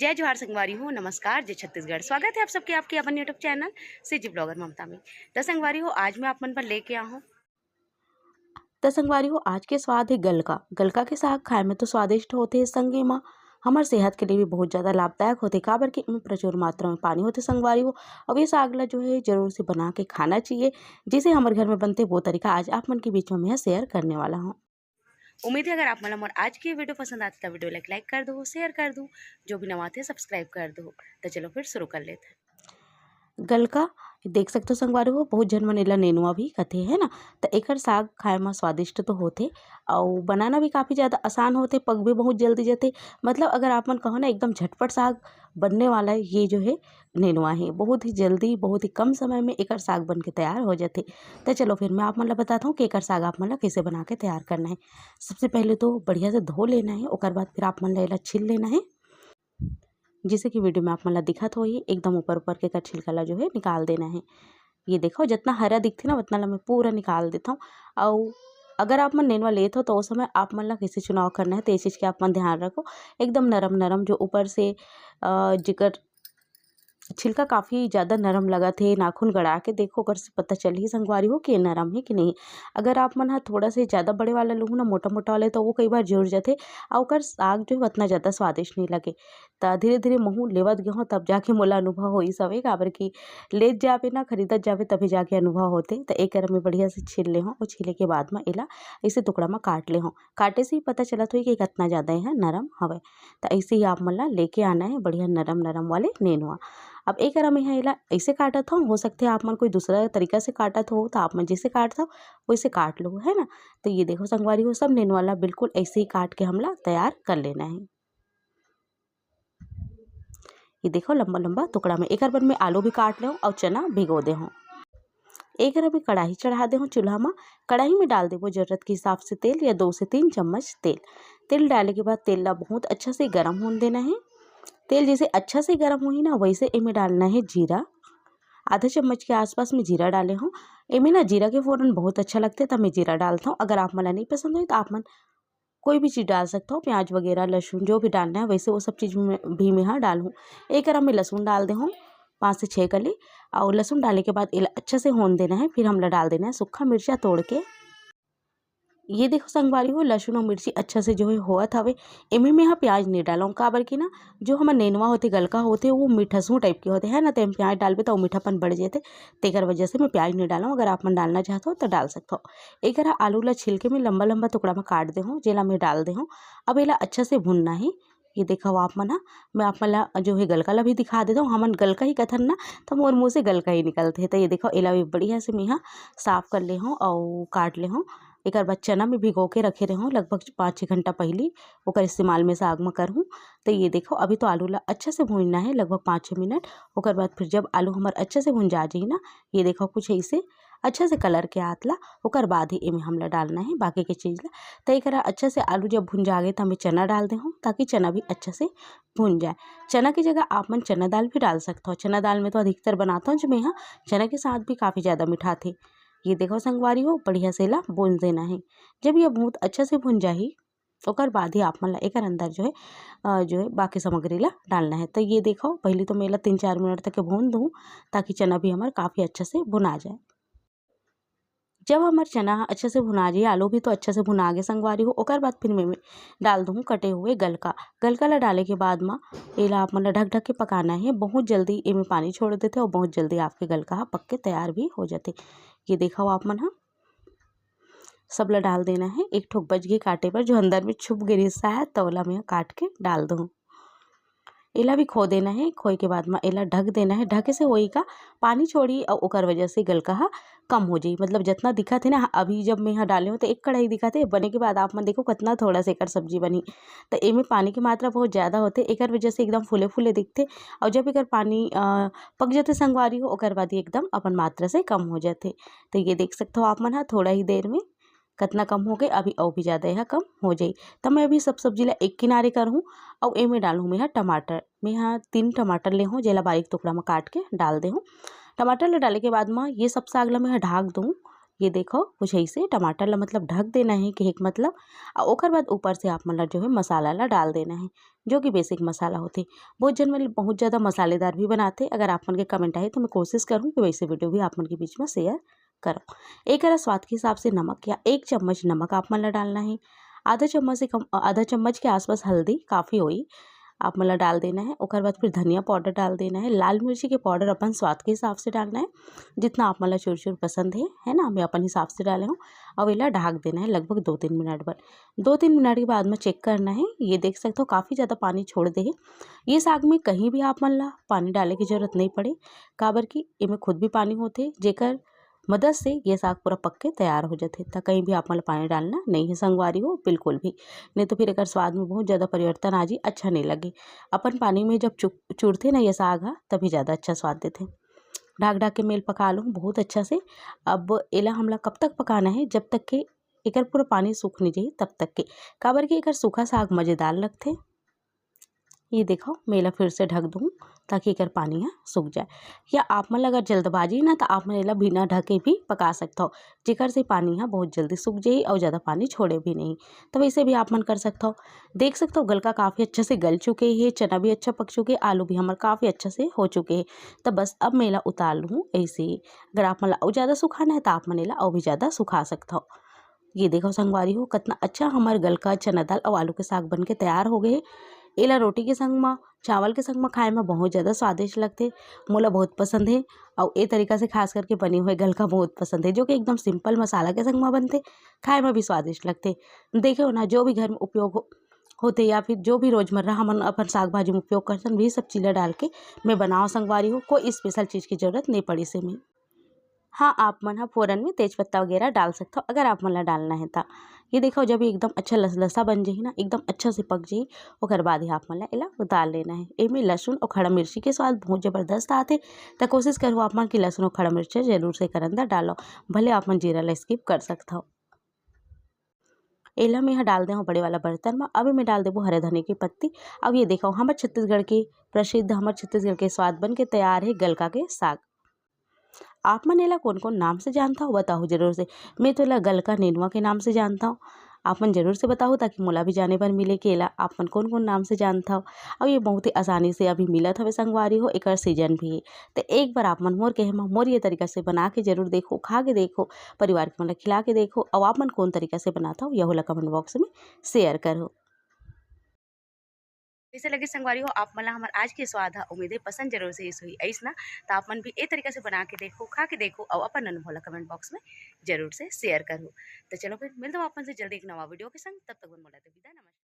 जय जोहार संगवारी हो, नमस्कार, जय छत्तीसगढ़। स्वागत है आप सबके आपके अपन यूट्यूब चैनल से जी ब्लॉगर ममता में। तो संगवारी हो, आज मैं आप मन पर लेके आ हूँ। त संगवारी हो आज के स्वाद है गलका। गलका के साग खाए में तो स्वादिष्ट होते हैं, संगे माँ हमार सेहत के लिए भी बहुत ज़्यादा लाभदायक होते। काबर कि इनमें प्रचुर मात्रा में पानी होते संगवारी हो। अब ये साग ला जो है जरूर से बना के खाना चाहिए। जैसे हमारे घर में बनते वो तरीका आज आप मन के बीच में मैं शेयर करने वाला हूँ। उम्मीद है अगर आप मन मोर आज की वीडियो पसंद आती तो वीडियो लाइक कर दो, शेयर कर दो, जो भी नवा थे सब्सक्राइब कर दो। तो चलो फिर शुरू कर लेते हैं। गलका देख सकते हो संगवारी हो, बहुत जन मन एला नेनुआ भी कथे है ना। तो एकर साग खाए में स्वादिष्ट तो होते और बनाना भी काफ़ी ज़्यादा आसान होते, पक भी बहुत जल्दी जाते। मतलब अगर आप मन कहो ना एकदम झटपट साग बनने वाला है, ये जो है नेनुआ है। बहुत ही जल्दी बहुत ही कम समय में एकर साग बन के तैयार हो जाते। तो चलो फिर मैं आप मन ला बताता हूँ कि एकर साग आप मन ला कैसे बना के तैयार करना है। सबसे पहले तो बढ़िया से धो लेना है, ओकर बाद फिर आप मन ला एला छील लेना है। जैसे कि वीडियो में आप मन ला दिखत होही, एकदम ऊपर ऊपर के एकर छिलका ला जो है निकाल देना है। ये देखो जितना हरा दिखथे ना उतना ला मैं पूरा निकाल देता हूँ। और अगर आप मन नेनुआ लेत हो तो उस समय आप मन ला कैसे चुनाव करना है तो ये चीज़ के आप मन ध्यान रखो। एकदम नरम नरम जो ऊपर से जेकर छिलका काफ़ी ज़्यादा नरम लगा थे, नाखून गड़ा के देखो ओकर से पता चलही संगवारी हो कि ये नरम है कि नहीं। अगर आप मन ह थोड़ा से ज़्यादा बड़े वाला लूँ ना, मोटा मोटा वाले, तो वो कई बार जुड़ जाते और ओकर साग जो है उतना ज़्यादा स्वादिष्ट नहीं लगे। तो धीरे धीरे महू लेवत गए तब जाके मोला अनुभव होइस हवे, काबर कि लेत जाबे ना खरीदत जाबे तभी जाके अनुभव होते। तो एक में बढ़िया से छील ले हूँ और छीले के बाद में एला ऐसे टुकड़ा में काट ले हूँ। काटे से ही पता चलत हुई कि कितना ज़्यादा यह नरम हवे। तो ऐसे ही आप मन ला लेके आना है बढ़िया नरम नरम वाले नेनुआ। अब एक में यहाँ एला ऐसे काटत हो सकते हैं आप मन कोई दूसरा तरीका से काटत हो तो आप मन जैसे काटता हो वैसे काट लो, है ना। तो ये देखो संगवारी हो, सब नेनुआ ला बिल्कुल ऐसे ही काट के हमला तैयार कर लेना है। ये देखो लंबा लंबा टुकड़ा में। एक बार में आलू भी काट ले और चना भिगो दे हूँ। एक में कढ़ाई चढ़ा दे हूँ चूल्हा में। कढ़ाई में डाल देवो जरूरत के हिसाब से तेल, या 2 से 3 चम्मच तेल। तेल डालने के बाद तेल ला बहुत अच्छा से गर्म होने देना है। तेल जैसे अच्छा से गर्म हुई ना वैसे इनमें डालना है जीरा। आधा चम्मच के आसपास में जीरा डाले हूँ। इनमें ना जीरा के फ़ौरन बहुत अच्छा लगता है तब मैं जीरा डालता हूँ। अगर आप मला नहीं पसंद हो तो आप मन कोई भी चीज़ डाल सकता हो, प्याज वगैरह लहसुन जो भी डालना है वैसे वो सब चीज़ में भी मैं हाँ डालूँ। एक में लहसुन डाल दे हूँ 5 से 6 कली। और लहसुन डालने के बाद इला अच्छा से होने देना है। फिर हमला डाल देना है सूखा मिर्चा तोड़ के। ये देखो संगवारी हो, लहसुन और मिर्ची अच्छा से जो है होत हवे। एमे में यहाँ प्याज नहीं डालूँ, काबर की ना जो हमार नेनुआ होते गलका होते वो मीठसू टाइप के होते हैं ना, तो एम प्याज डालबे तो मीठापन बढ़ जाते। तेकर वजह से मैं प्याज नहीं डालूँ। अगर आप मन डालना चाहते हो तो डाल सकते हो। एक आलू ला छिलके में लंबा लंबा टुकड़ा में काट दे हूँ, जेला मैं डाल दे हूँ। अब एला अच्छा से भुनना है। ये देखो आप मन हा, मैं आप मन ला जो है गलका ला भी दिखा देता हूँ। हमन गलका ही कथन ना, तो मोर मुँह से गलका ही निकलते है। तो ये देखो एला भी बढ़िया से मैं यहाँ साफ कर ले हूँ और काट ले हूँ। एक बाद चना में भिगो के रखे रहूँ लगभग 5-6 घंटा पहले ओकर इस्तेमाल में साग में करहूँ। तो ये देखो अभी तो आलू ला अच्छा से भूनना है लगभग 5-6 मिनट। ओकर बाद फिर जब आलू हमार अच्छा से भून जा जाही ना, ये देखो कुछ ऐसे अच्छा से कलर के आतला, ओकर बाद ही इमें हमला डालना है बाकी के चीज़ ला। तो एक अच्छा से आलू जब भुन जागे तो हमें चना डाल दे हूँ ताकि चना भी अच्छा से भुन जाए। चना की जगह आप मन चना दाल भी डाल सकते हो। चना दाल में तो अधिकतर बनाता हूँ जो मैं यहाँ चना के साथ भी काफ़ी ज़्यादा मीठा थे। ये देखो संगवारी हो, बढ़िया से ला भून देना है। जब ये बहुत अच्छा से भुन जाही ओकर बाद ही आप मन ला एकर अंदर जो है बाकी सामग्री ला डालना है। तो ये देखो पहले तो मैं 3-4 मिनट तक के भून दूँ ताकि चना भी हमार काफ़ी अच्छा से भुना जाए। जब हमार चना अच्छे से भुना जाए, आलू भी तो अच्छे से भुना गए संगवारी हो, ओकर बाद फिर मैं डाल दूँ कटे हुए गलका। गलका ला डाले के बाद में एला आप मन ला ढक ढक के पकाना है। बहुत जल्दी इमें पानी छोड़ देते और बहुत जल्दी आपके गलका हा पक के तैयार भी हो जाते। ये देखो आप मन हा, सब ला डाल देना है। एक ठोक बच गई काटे पर, जो अंदर में छुप गई हिस्सा है तो ओला मैं काट के डाल दूँ। एला भी खो देना है। खोए के बाद में एला ढक देना है। ढके से होई का पानी छोड़ी और ओकर वजह से गलका हा कम हो जाई। मतलब जितना दिखा थे ना अभी जब मैं यहाँ डाले हो तो एक कढ़ाई दिखा थे, बने के बाद आप मन देखो कितना थोड़ा सा एकर सब्जी बनी। तो एमे पानी की मात्रा बहुत ज़्यादा होते, एकर वजह से एकदम फूले फूले दिखते। और जब एकर पानी पक जाते संगवारी हो ओकर बाद ही एकदम अपन मात्रा से कम हो जाते। तो ये देख सकते हो आप मन हा थोड़ा ही देर में कितना कम हो गए, अभी और भी ज़्यादा यह कम हो जाई। तो मैं अभी सब सब्जी ला एक किनारे करहूँ और एमे डालूँ मैं यहाँ टमाटर। मैं यहाँ 3 टमाटर ले हूँ, जेला बारीक टुकड़ा में काट के डाल दे हूँ। टमाटर ला डाले के बाद में ये सब साग ला मैं यहाँ ढाक दूँ ये देखो कुछ ऐसे टमाटर ला मतलब ढक देना है कि एक मतलब और ओकर बाद ऊपर से आप मन ला जो है मसाला ला डाल देना है, जो कि बेसिक मसाला होते। बहुत जन मन बहुत ज़्यादा मसालेदार भी बनाते। अगर आप मन के कमेंट आए तो मैं कोशिश करूँ कि वैसे वीडियो भी आप मन के बीच में शेयर करो। एक स्वाद के हिसाब से नमक या 1 चम्मच नमक आप मन ला डालना है। आधा चम्मच से कम आधा चम्मच के आसपास हल्दी काफ़ी होई आप मला डाल देना है। ओकर बाद फिर धनिया पाउडर डाल देना है। लाल मिर्ची के पाउडर अपन स्वाद के हिसाब से डालना है, जितना आप मला चूर पसंद है ना, मैं अपन हिसाब से डाले हूँ। और इला ढक देना है लगभग 2-3 मिनट पर। 2-3 मिनट के बाद में चेक करना है। ये देख सकते हो काफ़ी ज़्यादा पानी छोड़ दे है। ये साग में कहीं भी आप मन ला पानी डाले की जरूरत नहीं पड़े, काबर की इमे खुद भी पानी होते जेकर मदद से ये साग पूरा पक के तैयार हो जाते। तो कहीं भी आप मन ला पानी डालना नहीं है संगवारी हो, बिल्कुल भी नहीं तो फिर एक स्वाद में बहुत ज़्यादा परिवर्तन आ जी, अच्छा नहीं लगे। अपन पानी में जब चूरते ना ये साग हा तभी ज़्यादा अच्छा स्वाद देते। ढाक ढाक के मेल पका लूँ बहुत अच्छा से। अब एला हमला कब तक पकाना है, जब तक के एकर पूरा पानी सूख नहीं जाए तब तक के, काबर के एकर सूखा साग मज़ेदार लगते। ये देखो मेला फिर से ढक दूँ ताकि एकर पानी यहाँ सूख जाए। या आप मन अगर जल्दबाजी ना तो आप मन एला बिना ढके भी पका सकते हो, जेकर से पानी यहाँ बहुत जल्दी सूख जाए और ज़्यादा पानी छोड़े भी नहीं। तो वैसे भी आप मन कर सकते हो। देख सकते हो गलका काफ़ी अच्छे से गल चुके हैं, चना भी अच्छा पक चुके, आलू भी हमारे काफ़ी अच्छे से हो चुके हैं। तो बस अब मेला उतार लूँ ऐसे ही। अगर आप मन और ज़्यादा सुखाना है तो आप मन एला और भी ज़्यादा सुखा सकते हो। ये देखो संगवारी हो कितना अच्छा हमारे गलका चना दाल और आलू के साग बन के तैयार हो गए। एला रोटी के संग में चावल के संग में खाए में बहुत ज़्यादा स्वादिष्ट लगते। मोला बहुत पसंद है और ए तरीका से खास करके बने हुए गलका बहुत पसंद है, जो कि एकदम सिंपल मसाला के संग में बनते, खाए में भी स्वादिष्ट लगते। देखो ना जो भी घर में उपयोग होते या फिर जो भी रोजमर्रा हम अपन साग भाजी में उपयोग करते वही सब चीज़ें डाल के मैं बनाओ संगवारी हो, कोई स्पेशल चीज़ की जरूरत नहीं पड़ी से में। हाँ, आप मन ह फ़ोरन में तेजपत्ता वगैरह डाल सकते हो अगर आप मन ला डालना है तो। ये देखो जब ये एकदम अच्छा लसलसा बन जाही ना, एकदम अच्छा से पक जाही, ओकर बाद ही आप मन ला एला उतार लेना है। एमे लहसुन और खड़ा मिर्ची के स्वाद बहुत ज़बरदस्त आथे। तो कोशिश करो आप मन कि लहसुन और खड़ा मिर्चा जरूर से एकर अंदर डालो, भले आप मन जीरा ला स्किप कर सकते हो। एला मैं यहाँ डाल दे हूँ बड़े वाला बर्तन में। अब मैं डाल देबो हरे धनिया की पत्ती। अब ये देखो हमारे छत्तीसगढ़ के प्रसिद्ध हमारे छत्तीसगढ़ के स्वाद बन के तैयार है गलका के साग। आप मन एला कौन-कौन नाम से जानता हो बताओ ज़रूर से। मैं तो एला गलका नेनुआ के नाम से जानता हूँ। आप मन ज़रूर से बताओ ताकि मोला भी जाने बर मिले कि एला आप मन कौन-कौन नाम से जानता हो। और ये बहुत ही आसानी से अभी मिलत हवे संगवारी हो, एकर सीजन भी हे। तो एक बार आप मन मोर कहे म मोर ये तरीका से बना के ज़रूर देखो, खा के देखो, परिवार के मन ला खिला के देखो और आप मन कौन तरीका से बनाता हो यहू ला कमेंट बॉक्स में शेयर करो। कैसे लगे संगवारी हो आप मला हमार आज के स्वाद है उम्मीद है पसंद जरूर से इस हुई ऐस ना, तो आप मन भी ए तरीका से बना के देखो, खा के देखो और अपन अनुभव ला कमेंट बॉक्स में जरूर से शेयर करो। तो चलो फिर मिलता हूँ अपन से जल्दी एक नवा वीडियो के संग, तब तक मन मोला तो विदा, नमस्कार।